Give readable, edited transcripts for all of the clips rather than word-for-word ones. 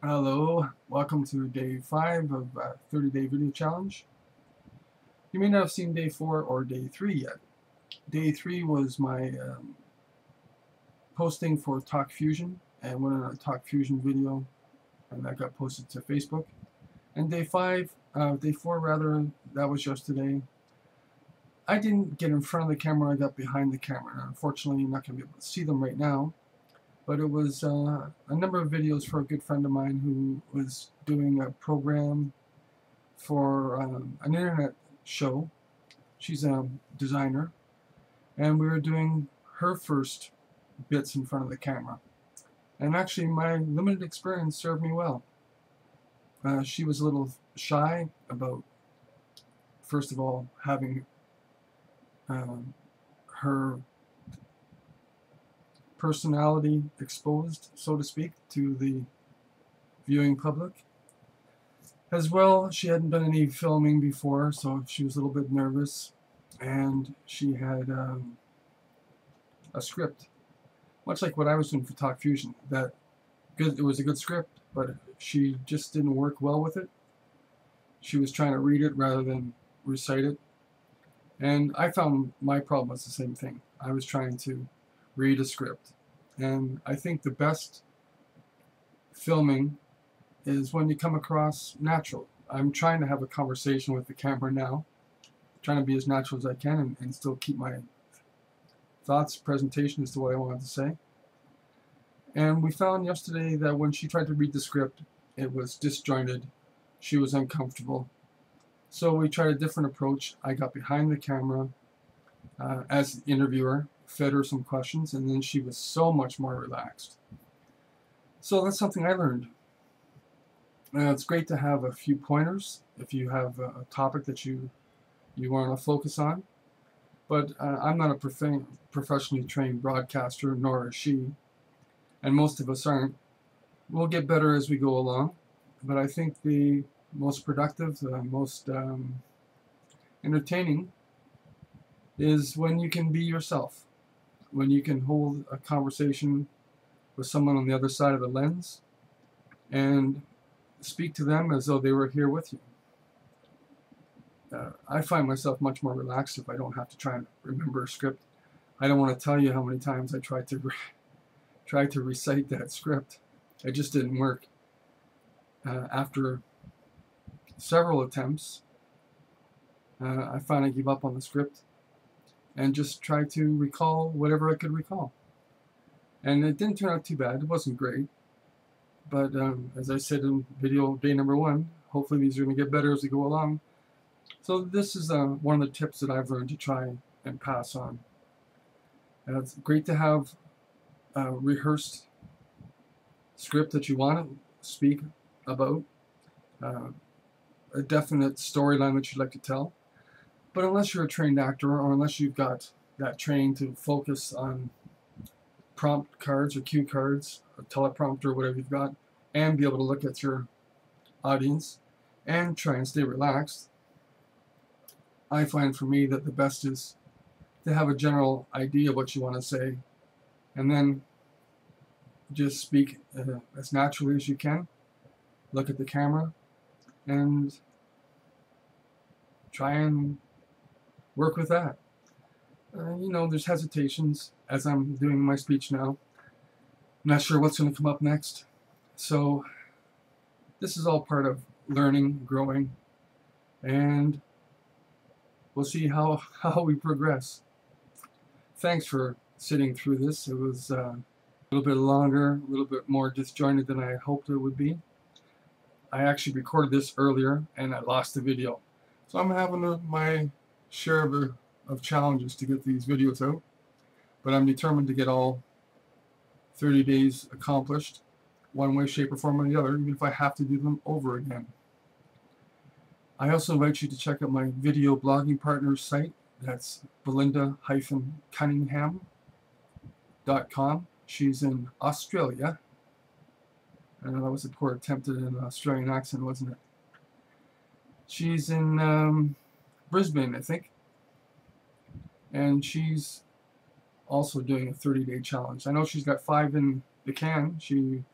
Hello, welcome to day 5 of 30-day video challenge. You may not have seen day 4 or day 3 yet. Day 3 was my posting for Talk Fusion, and went on a Talk Fusion video, and that got posted to Facebook. And day 4 rather, that was yesterday. I didn't get in front of the camera, I got behind the camera. Unfortunately, you're not going to be able to see them right now. But it was a number of videos for a good friend of mine who was doing a program for an internet show. She's a designer, and we were doing her first bits in front of the camera. And actually, my limited experience served me well. She was a little shy about, first of all, having her personality exposed, so to speak, to the viewing public. As well, she hadn't done any filming before, so she was a little bit nervous, and she had a script, much like what I was doing for Talk Fusion. It was a good script, but she just didn't work well with it. She was trying to read it rather than recite it, and I found my problem was the same thing. I was trying to read a script, and I think the best filming is when you come across natural. I'm trying to have a conversation with the camera now, trying to be as natural as I can and still keep my thoughts, presentation as to what I wanted to say. And we found yesterday that when she tried to read the script, it was disjointed. She was uncomfortable. So we tried a different approach. I got behind the camera as the interviewer, fed her some questions, and then she was so much more relaxed. So that's something I learned. It's great to have a few pointers if you have a topic that you want to focus on. But I'm not a professionally trained broadcaster, nor is she, and most of us aren't. We'll get better as we go along, but I think the most productive, the most entertaining is when you can be yourself, when you can hold a conversation with someone on the other side of the lens and speak to them as though they were here with you. I find myself much more relaxed if I don't have to try and remember a script. I don't want to tell you how many times I tried to recite that script. It just didn't work. After several attempts, I finally gave up on the script and just tried to recall whatever I could recall. And it didn't turn out too bad. It wasn't great. But as I said in video day number 1, hopefully these are going to get better as we go along. So this is one of the tips that I've learned to try and pass on. It's great to have a rehearsed script that you want to speak about, a definite storyline that you'd like to tell. But unless you're a trained actor, or unless you've got that training to focus on prompt cards or cue cards, a teleprompter, whatever you've got, and be able to look at your audience and try and stay relaxed, I find for me that the best is to have a general idea of what you want to say, and then just speak as naturally as you can, look at the camera, and try and work with that. There's hesitations as I'm doing my speech now. I'm not sure what's going to come up next. So this is all part of learning, growing, and we'll see how we progress. Thanks for sitting through this. It was a little bit longer, a little bit more disjointed than I hoped it would be. I actually recorded this earlier and I lost the video. So I'm having my share of challenges to get these videos out. But I'm determined to get all 30 days accomplished, one way, shape, or form or the other, even if I have to do them over again. I also invite you to check out my video blogging partner's site. That's Belinda-Cunningham.com. She's in Australia. I know that was a poor attempt at an Australian accent, wasn't it? She's in Brisbane, I think. And she's also doing a 30-day challenge. I know she's got 5 in the can. She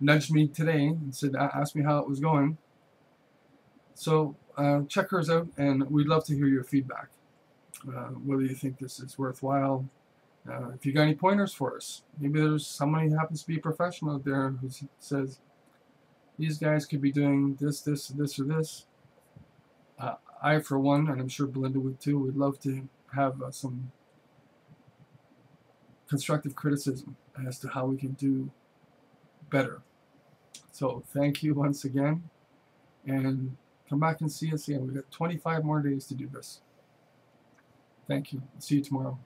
nudged me today and said, asked me how it was going. So check hers out, and we'd love to hear your feedback. Whether you think this is worthwhile. If you got any pointers for us, maybe there's somebody who happens to be a professional out there who says these guys could be doing this, or this. I, for one, and I'm sure Belinda would too, would love to have some constructive criticism as to how we can do better. So thank you once again, and come back and see us again. We've got 25 more days to do this. Thank you. See you tomorrow.